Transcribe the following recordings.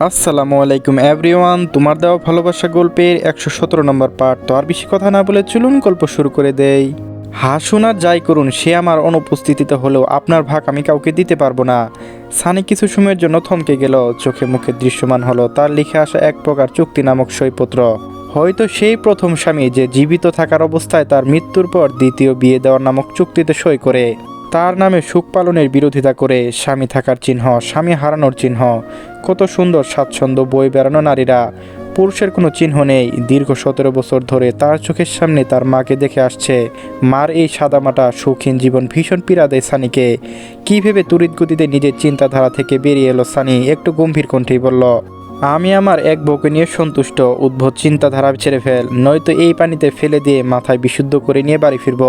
আসসালামু আলাইকুম এভরিওয়ান, তোমার দেওয়া ভালোবাসা গল্পের 117 নম্বর পার্ট। তো আর বেশি কথা না বলে চলুন গল্প শুরু করে দেই। হাসুন আর যাই করুন, সে আমার অনুপস্থিতিতে হলেও আপনার ভাগ আমি কাউকে দিতে পারবো না। সানি কিছু সময়ের জন্য থমকে গেল। চোখে মুখে দৃশ্যমান হলো তার লিখে আসা এক প্রকার চুক্তি নামক সইপত্র। হয়তো সেই প্রথম স্বামী যে জীবিত থাকার অবস্থায় তার মৃত্যুর পর দ্বিতীয় বিয়ে দেওয়ার নামক চুক্তিতে সই করে তার নামে সুখ পালনের বিরোধিতা করে। স্বামী থাকার চিহ্ন, স্বামী হারানোর চিহ্ন। কত সুন্দর স্বাচ্ছন্দ্য বয়ে বেড়ানো নারীরা, পুরুষের কোনো চিহ্ন নেই। দীর্ঘ 17 বছর ধরে তার চোখের সামনে তার মাকে দেখে আসছে। মার এই সাদামাটা শৌখিন জীবন ভীষণ পীড়া দেয় সানিকে। কী ভেবে তড়িৎ গতিতে নিজের চিন্তাধারা থেকে বেরিয়ে এলো সানি একটু গম্ভীর কণ্ঠেই বলল, আমি আমার এক বউকে নিয়ে সন্তুষ্ট। উদ্ভট চিন্তাধারা ছেড়ে ফেল, নয়তো এই পানিতে ফেলে দিয়ে মাথায় বিশুদ্ধ করে নিয়ে বাড়ি ফিরব।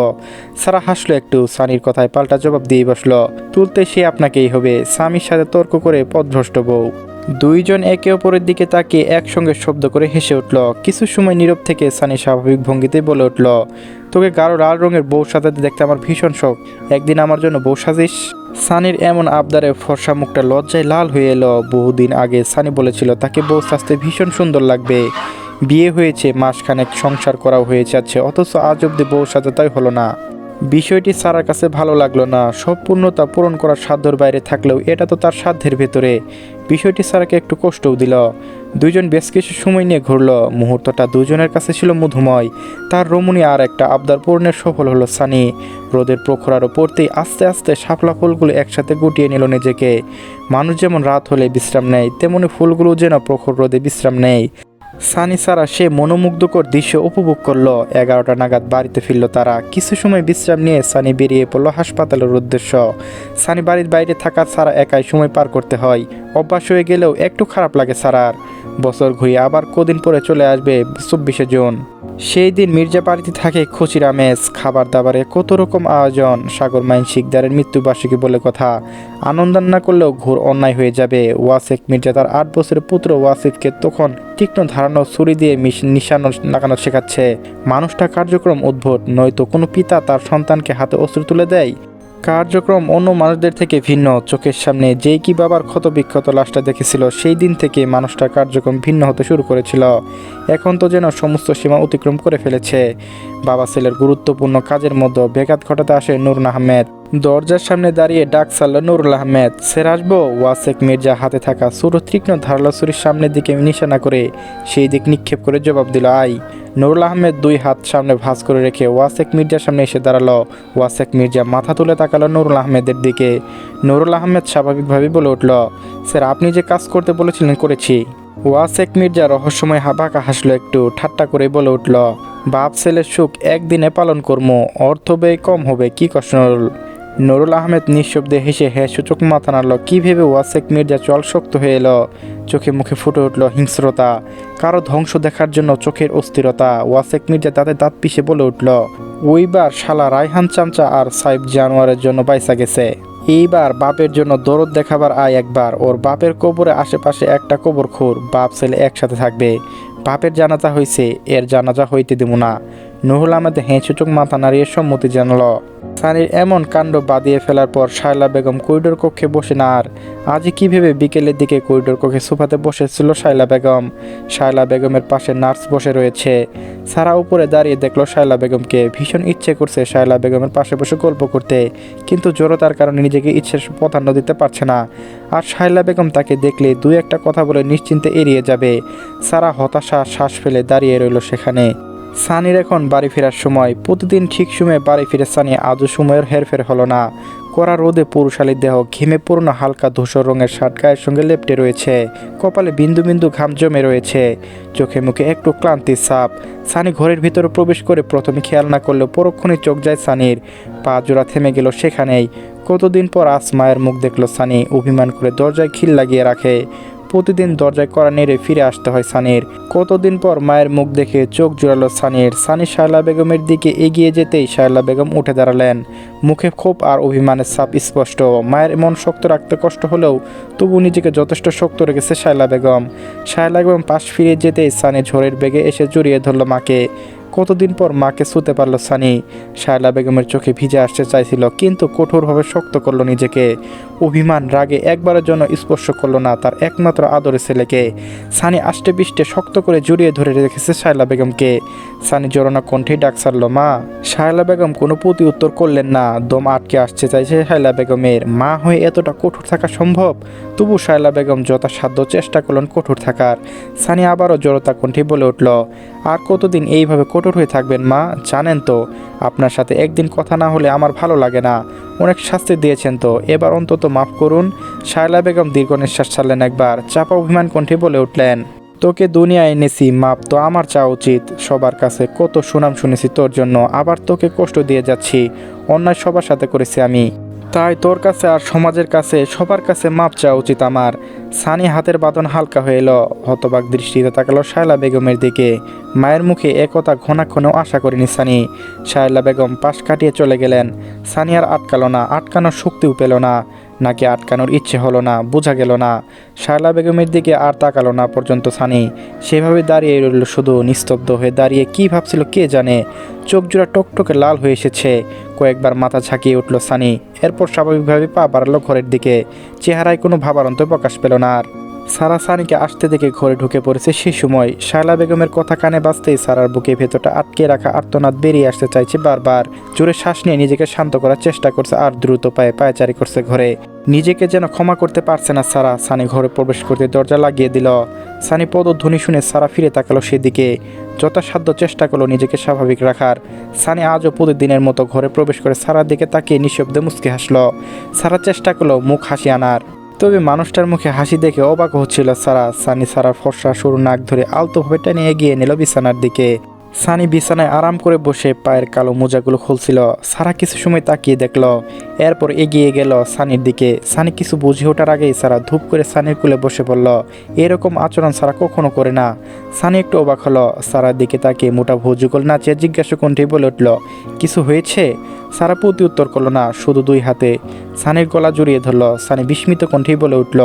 সারা হাসলো একটু, সানির কথায় পাল্টা জবাব দিয়ে বসলো, তুলতে সে আপনাকেই হবে। স্বামীর সাথে তর্ক করে পথভ্রষ্ট বউ। দুইজন একে অপরের দিকে তাকিয়ে একসঙ্গে শব্দ করে হেসে উঠল। কিছু সময় নীরব থেকে সানি স্বাভাবিক ভঙ্গিতে বলে উঠল, তোকে গাঢ় লাল রঙের বউ সাজাতে দেখতে আমার ভীষণ শখ। একদিন আমার জন্য বউ সাজিস? সানির এমন আবদারে ফর্সা মুখটা লজ্জায় লাল হয়ে এলো। বহুদিন আগে সানি বলেছিল তাকে বউ সাজতে ভীষণ সুন্দর লাগবে। বিয়ে হয়েছে, মাসখানেক সংসার করাও হয়ে যাচ্ছে, অথচ আজ অব্দি বউ সাজাতেই হলো না। বিষয়টি সারার কাছে ভালো লাগলো না। সব পূর্ণতা পূরণ করার সাধ্যর বাইরে থাকলেও এটা তো তার সাধ্যের ভেতরে। বিষয়টি সারাকে একটু কষ্টও দিল। দুইজন বেশ কিছু সময় নিয়ে ঘুরল। মুহূর্তটা দুজনের কাছে ছিল মধুময়। তার রমণী আর একটা আবদার পূরণের সফল হলো সানি। রোদের প্রখর আরও পড়তেই আস্তে আস্তে শাপলা ফুলগুলো একসাথে গুটিয়ে নিল নিজেকে। মানুষ যেমন রাত হলে বিশ্রাম নেয়, তেমনি ফুলগুলো যেন প্রখর রোদে বিশ্রাম নেয়। সানি সারা সে মনোমুগ্ধকর দৃশ্য উপভোগ করলো। 11টা নাগাদ বাড়িতে ফিরল তারা। কিছু সময় বিশ্রাম নিয়ে সানি বেরিয়ে পড়লো হাসপাতালের উদ্দেশ্য। সানি বাড়ির বাইরে থাকা সারা একাই সময় পার করতে হয়। অভ্যাস হয়ে গেলেও একটু খারাপ লাগে সারার। বছর ঘুরিয়ে আবার কদিন পরে চলে আসবে 24শে জুন। সেই দিন মির্জা বাড়িতে থাকে খুশির আমেজ, খাবার দাবারে কত রকম আয়োজন। সাগর মাইন শিকদারের মৃত্যুবার্ষিকী বলে কথা, আনন্দ না করলেও ঘোর অন্যায় হয়ে যাবে। ওয়াসেক মির্জা তার 8 বছরের পুত্র ওয়াসিফকে তখন তীক্ষ্ণ ধারানো ছুরি দিয়ে নিশানো লাগানো শেখাচ্ছে। মানুষটা কার্যক্রম উদ্ভট, নয়তো কোনো পিতা তার সন্তানকে হাতে অস্ত্র তুলে দেয়? কার্যক্রম অন্য মানুষদের থেকে ভিন্ন। চোখের সামনে যেই কি বাবার ক্ষতবিক্ষত লাশটা দেখেছিল, সেই দিন থেকে মানুষটার কার্যক্রম ভিন্ন হতে শুরু করেছিল। এখন তো যেন সমস্ত সীমা অতিক্রম করে ফেলেছে। বাবা ছেলের গুরুত্বপূর্ণ কাজের মধ্যে ব্যাঘাত ঘটাতে আসে নুরুল আহমেদ। দরজার সামনে দাঁড়িয়ে ডাক সারল নুরুল আহমেদ, স্যার আসবো? ওয়াসেক মির্জা হাতে থাকা ছোট তীক্ষ্ণ ধারালো ছুরির সামনের দিকে নিশানা করে সেই দিক নিক্ষেপ করে জবাব দিল, আই। নুরুল আহমেদ 2 হাত সামনে ভাঁজ করে রেখে ওয়াসেক মির্জার সামনে এসে দাঁড়ালো। ওয়াসেক মির্জা মাথা তুলে তাকালো নুরুল আহমেদের দিকে। নুরুল আহমেদ স্বাভাবিকভাবেই বলে উঠল, স্যার আপনি যে কাজ করতে বলেছিলেন করেছি। ওয়াসেক মির্জা রহস্যময় বাঁকা হাসলো একটু, ঠাট্টা করে বলে উঠল, বাপ ছেলের সুখ একদিনে পালন করবো, অর্থ ব্যয় কম হবে, কি কষ্ট। নুরুল আহমেদ নিঃশব্দে হেসে সূচক মাথা নাড়ল। কী ভেবে ওয়াসেক মির্জা চল শক্ত হয়ে এলো। চোখে মুখে ফুটে উঠল হিংস্রতা, কারো ধ্বংস দেখার জন্য চোখের অস্থিরতা। ওয়াসেক মির্জা তাতে দাঁত পিষে বলে উঠল, ওইবার শালা রায়হান চামচা আর সাইফ জানোয়ারের জন্য বাইসা গেছে। এইবার বাপের জন্য দরদ দেখাবার আয় একবার। ওর বাপের কবরে আশেপাশে একটা কবর খুর, বাপ ছেলে একসাথে থাকবে। বাপের জানাজা হয়েছে, এর জানাজা হইতে দেব না। নুরুল আহমেদ সূচক মাথা নাড়িয়ে সম্মতি জানালো। সানির এমন কাণ্ড বাদিয়ে ফেলার পর শায়লা বেগম করিডোর কক্ষে বসে না আর। আজ কী ভেবে বিকেলের দিকে করিডোর কক্ষে সোফাতে বসেছিল শায়লা বেগম। শায়লা বেগমের পাশে নার্স বসে রয়েছে। সারা উপরে দাঁড়িয়ে দেখলো শায়লা বেগমকে। ভীষণ ইচ্ছে করছে শায়লা বেগমের পাশে বসে গল্প করতে, কিন্তু জড়তার কারণে নিজেকে ইচ্ছের প্রাধান্য দিতে পারছে না। আর শায়লা বেগম তাকে দেখলে 2-1 কথা বলে নিশ্চিন্তে এড়িয়ে যাবে। সারা হতাশা শ্বাস ফেলে দাঁড়িয়ে রইল সেখানে। সানির এখন বাড়ি ফেরার সময়। প্রতিদিন ঠিক সময়ে বাড়ি ফিরে সানি আজও সময়ের হেরফের হলো না। কড়া রোদে পুরুষালী দেহ, ঘেমে পুরনো হালকা ধূসর রঙের শার্ট গায়ের সঙ্গে লেপ্টে রয়েছে। কপালে বিন্দু বিন্দু ঘাম জমে রয়েছে। চোখে মুখে একটু ক্লান্তির ছাপ। সানি ঘরের ভিতরে প্রবেশ করে প্রথমে খেয়াল না করলেও পরক্ষণে চোখ যায় সানির। পা জোড়া থেমে গেল সেখানেই। কতদিন পর আজ মায়ের মুখ দেখলো সানি। অভিমান করে দরজায় খিল লাগিয়ে রাখে। প্রতিদিন দরজায় কড়া নেড়ে ফিরে আসতে হয় সানির। কতদিন পর মায়ের মুখ দেখে চোখ জোড়ালো সানির। সানি শায়লা বেগমের দিকে এগিয়ে যেতেই শায়লা বেগম উঠে দাঁড়ালেন। মুখে ক্ষোভ আর অভিমানের ছাপ স্পষ্ট। মায়ের মন শক্ত রাখতে কষ্ট হলেও তবু নিজেকে যথেষ্ট শক্ত রেখেছে শায়লা বেগম। শায়লা বেগম পাশ ফিরে যেতেই সানি ঝড়ের বেগে এসে জড়িয়ে ধরল মাকে। কতদিন পর মাকে ছুঁতে পারল সানি। শায়লা বেগমের চোখে ভিজে আসতে চাইছিল, কিন্তু কঠোরভাবে শক্ত করলো নিজেকে। অভিমান রাগে একবারের জন্য স্পর্শ করলো না তার একমাত্র আদরের ছেলেকে। সানি আষ্টে পিষ্টে শক্ত করে জড়িয়ে ধরে রেখেছে শায়লা বেগমকে। সানি জোরানা কণ্ঠে ডাক ছাড়ল, মা। শায়লা বেগম কোনো প্রতি উত্তর করলেন না। দম আটকে আসছে চাইছে শায়লা বেগমের। মা হয়ে এতটা কঠোর থাকা সম্ভব? তবু শায়লা বেগম যথাসাধ্য চেষ্টা করলেন কঠোর থাকার। সানি আবারও জড়তা কণ্ঠে বলে উঠল, আর কতদিন এইভাবে কঠোর হয়ে থাকবেন মা? জানেন তো আপনার সাথে একদিন কথা না হলে আমার ভালো লাগে না। অনেক শাস্তি দিয়েছেন তো, এবার অন্তত মাফ করুন। শায়লা বেগম দীর্ঘ নিঃশ্বাস ছাড়লেন একবার, চাপা অভিমান কণ্ঠে বলে উঠলেন, তোকে দুনিয়ায় এনেছি, মাপ তো আমার চাওয়া উচিত। সবার কাছে কত সুনাম শুনেছি তোর জন্য, আবার তোকে কষ্ট দিয়ে যাচ্ছি। অন্যায় সবার সাথে করেছি আমি, তাই তোর কাছে আর সমাজের কাছে সবার কাছে মাপ চাওয়া উচিত আমার। সানি হাতের বাঁধন হালকা হয়ে এলো, হতবাক দৃষ্টিতে তাকালো শায়লা বেগমের দিকে। মায়ের মুখে একথা ঘনাক্ষণেও আশা করেনি সানি। শায়লা বেগম পাশ কাটিয়ে চলে গেলেন। সানি আর আটকালো না, আটকানোর শক্তিও পেল না, নাকি আটকানোর ইচ্ছে হলো না, বোঝা গেল না। শায়লা বেগমের দিকে আর তাকালো না পর্যন্ত সানি। সেভাবে দাঁড়িয়ে রইল, শুধু নিস্তব্ধ হয়ে দাঁড়িয়ে কী ভাবছিল কে জানে। চোখ জোড়া টকটকে লাল হয়ে এসেছে। কয়েকবার মাথা ঝাঁকিয়ে উঠল সানি, এরপর স্বাভাবিকভাবে পা বাড়ালো ঘরের দিকে। চেহারায় কোনো ভাবারন্ত প্রকাশ পেল না আর। সারা সানিকে আসতে দেখে ঘরে ঢুকে পড়েছে। সেই সময় শায়লা বেগমের কথা কানে বাজতেই সারার বুকে ভেতরটা আটকে রাখা আর্তনাদ বেরিয়ে আসতে চাইছে বারবার। জোরে শ্বাস নিয়ে নিজেকে শান্ত করার চেষ্টা করছে আর দ্রুত পায়ে পায়চারি করছে ঘরে। নিজেকে যেন ক্ষমা করতে পারছে না সারা। সানি ঘরে প্রবেশ করতে দরজা লাগিয়ে দিল। সানি পদধ্বনি শুনে সারা ফিরে তাকালো সেদিকে। যথাসাধ্য চেষ্টা করলো নিজেকে স্বাভাবিক রাখার। সানি আজও প্রতিদিনের মতো ঘরে প্রবেশ করে সারার দিকে তাকিয়ে নিঃশব্দে মুচকি হাসলো। সারা চেষ্টা করলো মুখ হাসি আনার, তবে মানুষটার মুখে হাসি দেখে অবাক হচ্ছিল সারা। সানি সারার ফর্সা সরু নাক ধরে আলতোভাবে টেনে এগিয়ে নিল বিছানার দিকে। সানি বিছানায় আরাম করে বসে পায়ের কালো মোজাগুলো খুলছিল। সারা কিছু সময় তাকিয়ে দেখলো, এরপর এগিয়ে গেল সানির দিকে। সানি কিছু বুঝে ওঠার আগেই সারা ধূপ করে সানির কোলে বসে পড়ল। এরকম আচরণ সারা কখনো করে না। সানি একটু অবাক হলো। সারার দিকে তাকিয়ে মোটা ভুজুগল নাচিয়ে জিজ্ঞাসা কণ্ঠে বলে উঠল, কিছু হয়েছে? সারা প্রতি উত্তর করলো না, শুধু দুই হাতে সানির গলা জড়িয়ে ধরল। সানি বিস্মিত কণ্ঠেই বলে উঠল,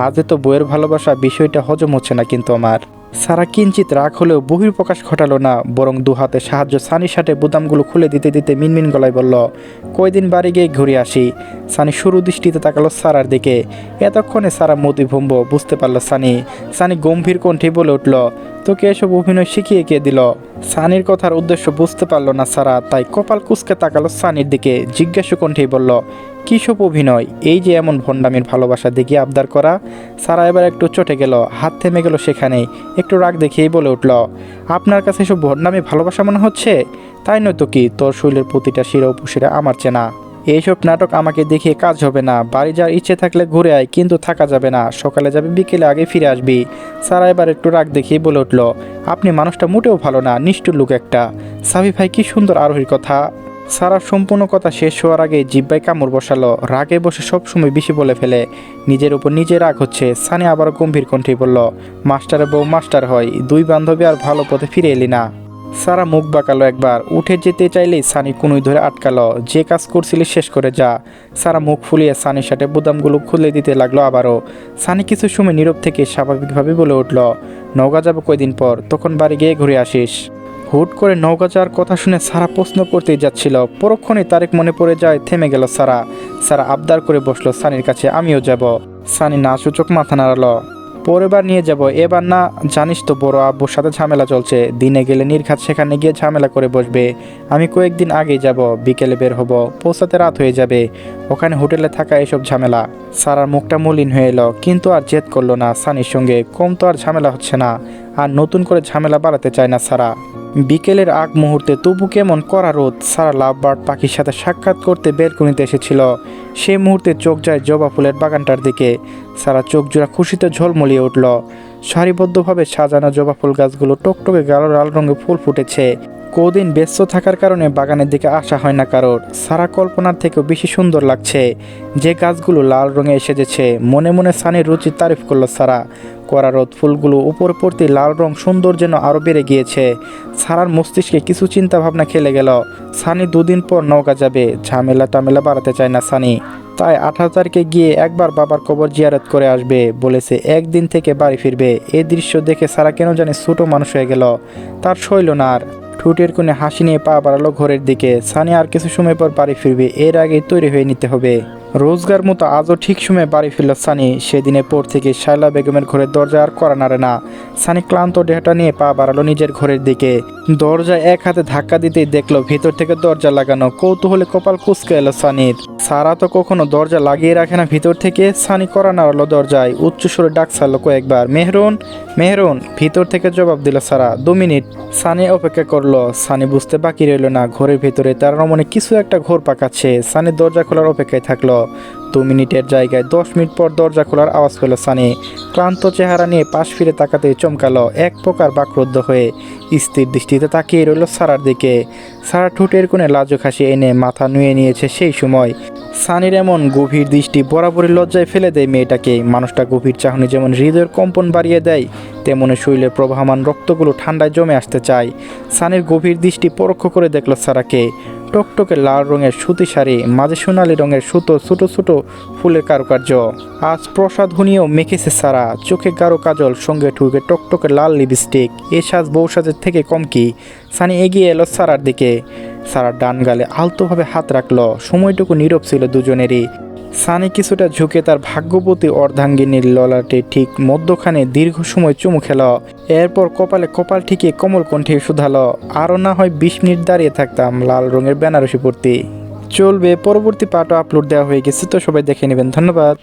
আজ তো বইয়ের ভালোবাসা, বিষয়টা হজম হচ্ছে না কিন্তু আমার। সারা কিঞ্চিত রাগ হলেও বহিঃপ্রকাশ ঘটালো না, বরং দু হাতে সাহায্য সানির শার্টে বুতামগুলো খুলে দিতে দিতে মিনমিন গলায় বলল, কয়দিন বাড়ি গিয়ে ঘুরে আসি। সানি শুরু দৃষ্টিতে তাকালো সারার দিকে। এতক্ষণে সারা মতিভম্ব বুঝতে পারলো সানি। সানি গম্ভীর কণ্ঠে বলে উঠল, তোকে এসব অভিনয় শিখিয়ে কে দিল? সানির কথার উদ্দেশ্য বুঝতে পারলো না সারা, তাই কপাল কুঁচকে তাকালো সানির দিকে। জিজ্ঞাসা কণ্ঠেই বলল, কী সব অভিনয়? এই যে এমন ভণ্ডামির ভালোবাসা দেখিয়ে আবদার করা। সারা এবার একটু চটে গেল, হাত থেমে গেল সেখানেই। একটু রাগ দেখিয়েই বলে উঠল, আপনার কাছে এসব ভণ্ডামি ভালোবাসা মনে হচ্ছে? তাই নয়তো কি, তোর শরীরের প্রতিটা শিরা উপশিরা আমার চেনা। এইসব নাটক আমাকে দেখিয়ে কাজ হবে না। বাড়ি যাওয়ার ইচ্ছে থাকলে ঘুরে আয়, কিন্তু থাকা যাবে না। সকালে যাবে, বিকেলে আগে ফিরে আসবি। সারা এবার একটু রাগ দেখিয়ে বলে উঠল, আপনি মানুষটা মোটেও ভালো না, নিষ্ঠুর লোক একটা। সাবি ভাই কি সুন্দর আরোহীর কথা। সারা সম্পূর্ণ কথা শেষ হওয়ার আগে জিব্বায় কামড় বসালো। রাগে বসে সবসময় বেশি বলে ফেলে, নিজের উপর নিজে রাগ হচ্ছে। সানি আবার গম্ভীর কণ্ঠে বলল, মাস্টারের বউ মাস্টার হয়, দুই বান্ধবী আর ভালো পথে ফিরে এলি না। সারা মুখ বাঁকালো একবার, উঠে যেতে চাইলেই সানি কুনুই ধরে আটকালো, যে কাজ করছিলি শেষ করে যা। সারা মুখ ফুলিয়ে সানির সাথে বুদামগুলো খুলে দিতে লাগলো আবারও। সানি কিছু সময় নীরব থেকে স্বাভাবিকভাবে বলে উঠল, নওগাঁ যাবো কয়দিন পর, তখন বাড়ি গিয়ে ঘুরে আসিস। হুট করে নওগাঁ যাওয়ার কথা শুনে সারা প্রশ্ন করতেই যাচ্ছিল, পরক্ষণে তারেক মনে পড়ে যায়। থেমে গেল সারা। সারা আবদার করে বসলো সানির কাছে, আমিও যাব। সানি না সূচক মাথা নাড়ালো, পরের নিয়ে যাব, এবার না। জানিস তো বড় আব্বুর সাথে ঝামেলা চলছে, দিনে গেলে নির্ঘাত সেখানে গিয়ে ঝামেলা করে বসবে। আমি কয়েকদিন আগেই যাব, বিকেলে বের হব, পৌঁছাতে রাত হয়ে যাবে। ওখানে হোটেলে থাকা এসব ঝামেলা। সারার মুখটা মলিন হয়ে এলো, কিন্তু আর জেদ করলো না। সানির সঙ্গে কম তো আর ঝামেলা হচ্ছে না, আর নতুন করে ঝামেলা বাড়াতে চায় না সারা। বিকেলের আগ মুহূর্তে তবু কেমন কড়া রোদ। সারা লাভবার্ড পাখির সাথে সাক্ষাৎ করতে বেলকনিতে এসেছিল। সেই মুহূর্তে চোখ যায় জবা ফুলের বাগানটার দিকে। সারা চোখ জোড়া খুশিতে ঝলমলিয়ে উঠল। সারিবদ্ধভাবে সাজানো জবা ফুল গাছগুলো টকটকে গাঢ় লাল রঙে ফুল ফুটেছে। কদিন ব্যস্ত থাকার কারণে বাগানের দিকে আসা হয় না কারোর। সারা কল্পনার থেকেও বেশি সুন্দর লাগছে যে গাছগুলো লাল রঙে এসেছে। মনে মনে সানির রুচির তারিফ করলো সারা। কড়া রোদ ফুলগুলো উপর পড়তে লাল রং সুন্দর যেন আরও বেড়ে গিয়েছে। সারার মস্তিষ্কে কিছু চিন্তা ভাবনা খেলে গেল। সানি দুদিন পর নওগাঁ যাবে, ঝামেলা টামেলা বাড়াতে চায় না সানি। তাই 18 তারিখে গিয়ে একবার বাবার কবর জিয়ারত করে আসবে বলেছে। একদিন থেকে বাড়ি ফিরবে। এই দৃশ্য দেখে সারা কেন জানি ছোট মানুষ হয়ে গেল। তার সইল না আর। ঠোঁটের কোণে হাসি নিয়ে পা বাড়ালো ঘরের দিকে। সানি আর কিছু সময় পর বাড়ি ফিরবে, এর আগে তৈরি হয়ে নিতে হবে। রোজগার মতো আজও ঠিক সময়ে বাড়ি ফিরল সানি। সেদিনের পর থেকে শায়লা বেগমের ঘরের দরজা আর কড়া নাড়ে না। সানি ক্লান্ত দেহটা নিয়ে পা বাড়ালো নিজের ঘরের দিকে। দরজায় এক হাতে ধাক্কা দিতেই দেখলো ভেতর থেকে দরজা লাগানো। কৌতূহলে কপাল কুঁচকে এলো সানির। সারা তো কখনো দরজা লাগিয়ে রাখে না ভিতর থেকে। সানি কড়া নাড়ালো দরজায়, উচ্চস্বরে ডাক ছাড়লো কয়েকবার, মেহরুন, মেহরুন। ভিতর থেকে জবাব দিল সারা, 2 মিনিট। সানি অপেক্ষা করলো। সানি বুঝতে বাকি রইল না ঘরের ভেতরে তার মনে কিছু একটা ঘোর পাকাচ্ছে। সানি দরজা খোলার অপেক্ষায় থাকলো। 2 মিনিটের জায়গায় 10 মিনিট পর দরজা খোলার আওয়াজ পেল সানি। ক্লান্ত চেহারা নিয়ে পাশ ফিরে তাকাতেই চমকালো, এক প্রকার বাকরুদ্ধ হয়ে স্থির দৃষ্টিতে তাকিয়ে রইল সারার দিকে। সারা ঠোঁটের কোণে লাজুক হাসি এনে মাথা নুয়ে নিয়েছে। সেই সময় সানির এমন গভীর দৃষ্টি বরাবরই লজ্জায় ফেলে দেয় মেয়েটাকে। মানুষটা গভীর চাহনি যেমন হৃদয়ের কম্পন বাড়িয়ে দেয়, তেমনি শরীরে প্রবাহমান রক্তগুলো ঠান্ডায় জমে আসতে চায়। সানির গভীর দৃষ্টি পরোক্ষ করে দেখল সারাকে। টকটকে লাল রঙের সুতি শাড়ি, মাঝে সোনালি রঙের সুতো, ছোটো ছোটো ফুলের কারুকার্য। আজ প্রসাদ হুনিয়েও মেখেছে সারা। চোখে গাঢ় কাজল, সঙ্গে ঠুকে টকটকে লাল লিপস্টিক। এ সাজ বউ সাজের থেকে কম কি? সানি এগিয়ে এলো সারার দিকে। সারার ডান গালে আলতোভাবে হাত রাখলো। সময়টুকু নীরব ছিল দুজনেরই। সানি কিছুটা ঝুঁকে তার ভাগ্যবতী অর্ধাঙ্গিনীর ললাটে ঠিক মধ্যখানে দীর্ঘ সময় চুমু খেল। এরপর কপালে কপাল ঠিকিয়ে কোমল কণ্ঠে শুধালো, আরও না হয় 20 মিনিট দাঁড়িয়ে থাকতাম লাল রঙের বেনারসি পরতে। চলবে, পরবর্তী পার্টও আপলোড দেওয়া হয়ে গেছে, তো সবাই দেখে নেবেন। ধন্যবাদ।